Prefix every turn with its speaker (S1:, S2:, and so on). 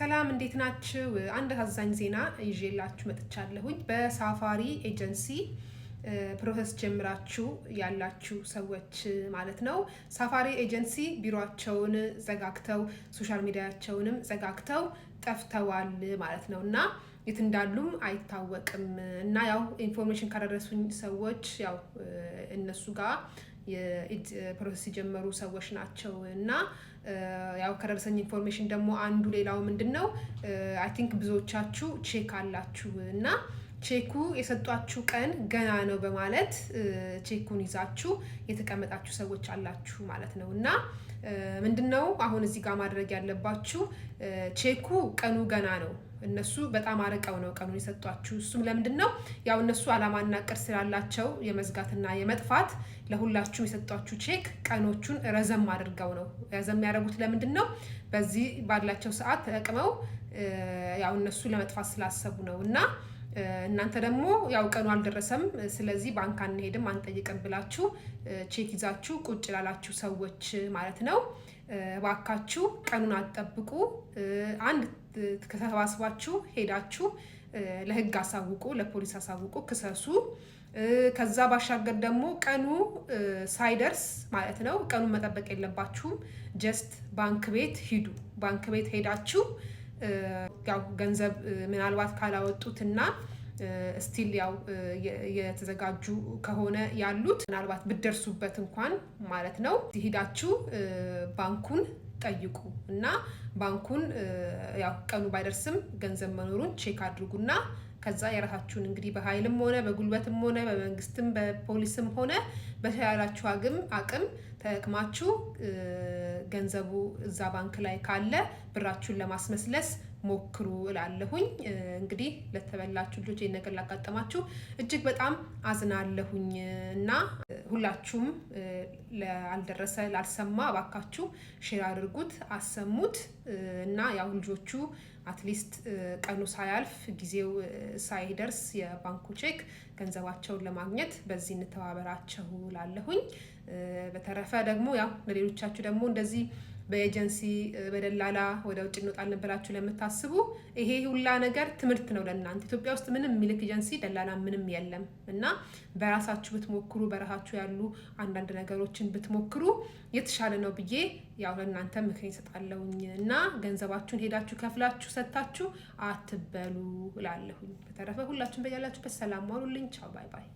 S1: ሰላም እንዴት ናችሁ? አንድ አሳዛኝ ዜና ይዤላችሁ መጥቻለሁኝ። በሳፋሪ ኤጀንሲ ፕሮሰስ ጀምራችሁ ያላችሁ ሰዎች ማለት ነው። ሳፋሪ ኤጀንሲ ቢሮአቸውን ዘጋግተው ሶሻል ሚዲያቸውንም ዘጋግተው ጠፍተዋል ማለት ነው እና የት እንዳሉም አይታወቅም እና ያው ኢንፎርሜሽን ካደረሱኝ ሰዎች ያው እነሱ ጋር የፕሮሰስ የጀመሩ ሰዎች ናቸው እና ያው ከደረሰኝ ኢንፎርሜሽን ደግሞ አንዱ ሌላው ምንድነው አይ ቲንክ ብዙዎቻችሁ ቼክ አላችሁ እና ቼኩ የሰጧችሁ ቀን ገና ነው በማለት ቼኩን ይዛችሁ የተቀመጣችሁ ሰዎች አላችሁ ማለት ነው እና ምንድነው አሁን እዚህ ጋር ማድረግ ያለባችሁ ቼኩ ቀኑ ገና ነው እነሱ በጣም አረቀው ነው ቀኑን የሰጧችሁ እሱም ለምንድነው ያው እነሱ አላማና ቅር ስላላቸው የመዝጋትና የመጥፋት ለሁላችሁም የሰጧችሁ ቼክ ቀኖቹን ረዘም አድርገው ነው ረዘም ያደረጉት ለምንድነው በዚህ ባላቸው ሰዓት ተጠቅመው ያው እነሱ ለመጥፋት ስላሰቡ ነው እና እናንተ ደግሞ ያው ቀኑ አልደረሰም ስለዚህ ባንክ አንሄድም አንጠይቅም ብላችሁ ቼክ ይዛችሁ ቁጭ ላላችሁ ሰዎች ማለት ነው ባካችሁ ቀኑን አትጠብቁ አንድ ከተሰባስባችሁ ሄዳችሁ ለህግ አሳውቁ ለፖሊስ አሳውቁ ክሰሱ ከዛ ባሻገር ደግሞ ቀኑ ሳይደርስ ማለት ነው ቀኑን መጠበቅ የለባችሁም ጀስት ባንክ ቤት ሂዱ ባንክ ቤት ሄዳችሁ ያው ገንዘብ ምናልባት ካላወጡትና ስቲል ያው የተዘጋጁ ከሆነ ያሉት ምናልባት ብትደርሱበት እንኳን ማለት ነው ሄዳችሁ ባንኩን ጠይቁ እና ባንኩን ያው ቀኑ ባይደርስም ገንዘብ መኖሩን ቼክ አድርጉና ከዛ የራሳችሁን እንግዲህ በኃይልም ሆነ በጉልበትም ሆነ በመንግስትም በፖሊስም ሆነ በተያላችሁ አቅም ተከማችሁ ገንዘቡ እዛ ባንክ ላይ ካለ ብራችሁን ለማስመስለስ ሞክሩ እላለሁኝ እንግዲህ ለተበላችሁ ልጆች የነገር ላጋጠማችሁ እጅግ በጣም አዝናለሁኝ እና ሁላችሁም ለአልደረሰ ላልሰማ ባካችሁ ሼር አድርጉት አሰሙት እና ያው ልጆቹ አትሊስት ቀኑ ሳያልፍ ጊዜው ሳይደርስ የባንኩ ቼክ ገንዘባቸውን ለማግኘት በዚህ እንተባበራቸው እላለሁኝ በተረፈ ደግሞ ያው ለሌሎቻችሁ ደግሞ እንደዚህ በኤጀንሲ በደላላ ወደ ውጭ እንወጣለን ብላችሁ ለምታስቡ ይሄ ሁላ ነገር ትምህርት ነው ለእናንተ ኢትዮጵያ ውስጥ ምንም ሚልክ ኤጀንሲ ደላላ ምንም የለም እና በራሳችሁ ብትሞክሩ በራሳችሁ ያሉ አንዳንድ ነገሮችን ብትሞክሩ የተሻለ ነው ብዬ ያው ለእናንተ ምክር እሰጣለሁኝ እና ገንዘባችሁን ሄዳችሁ ከፍላችሁ ሰጣችሁ አትበሉ እላለሁኝ በተረፈ ሁላችሁም በያላችሁበት ሰላም ዋሉልኝ ቻው ባይ ባይ